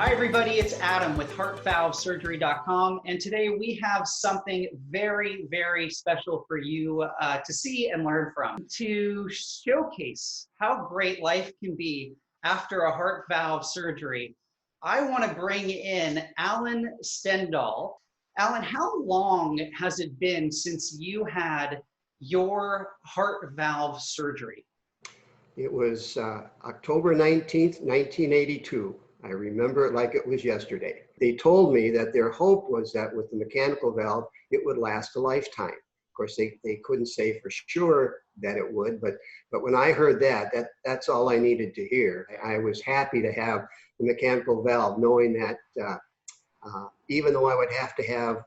Hi, everybody. It's Adam with HeartValveSurgery.com. And today we have something very, very special for you to see and learn from, to showcase how great life can be after a heart valve surgery. I want to bring in Allen Stendahl. Allen, how long has it been since you had your heart valve surgery? It was October 19th, 1982. I remember it like it was yesterday. They told me that their hope was that with the mechanical valve, it would last a lifetime. Of course, they couldn't say for sure that it would, but when I heard that's all I needed to hear. I was happy to have the mechanical valve, knowing that even though I would have to have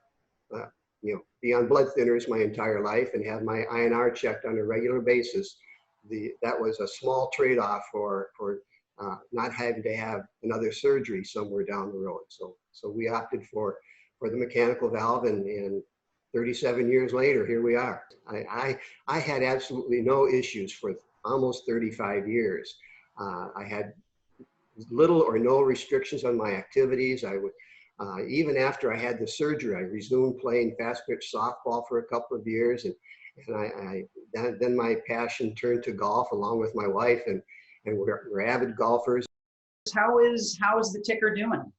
be on blood thinners my entire life and have my INR checked on a regular basis, that was a small trade-off for not having to have another surgery somewhere down the road. So we opted for the mechanical valve, and 37 years later, here we are. I had absolutely no issues for almost 35 years. I had little or no restrictions on my activities. I would, even after I had the surgery, I resumed playing fast pitch softball for a couple of years, and then my passion turned to golf along with my wife, and we're avid golfers. How is the ticker doing?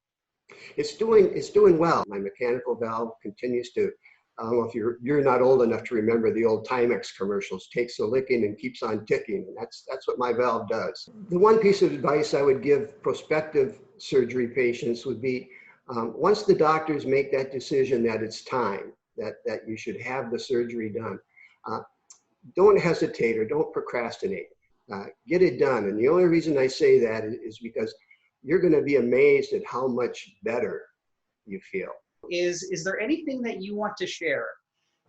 It's doing well. My mechanical valve continues to, I don't know if you're not old enough to remember the old Timex commercials, takes a licking and keeps on ticking. And that's what my valve does. The one piece of advice I would give prospective surgery patients would be, once the doctors make that decision that it's time, that you should have the surgery done, don't hesitate or don't procrastinate. Get it done. And the only reason I say that is because you're going to be amazed at how much better you feel. Is there anything that you want to share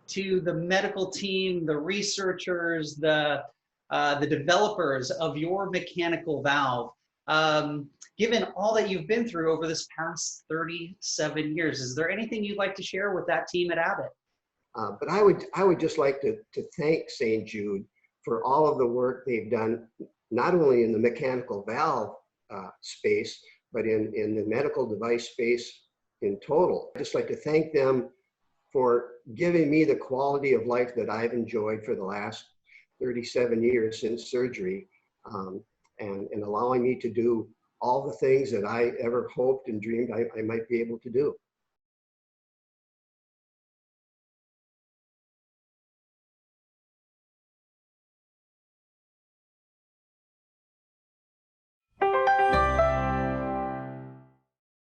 to the medical team, the researchers, the developers of your mechanical valve, given all that you've been through over this past 37 years? Is there anything you'd like to share with that team at Abbott? But I would just like to thank St. Jude for all of the work they've done, not only in the mechanical valve space, but in the medical device space in total. I'd just like to thank them for giving me the quality of life that I've enjoyed for the last 37 years since surgery, and allowing me to do all the things that I ever hoped and dreamed I might be able to do.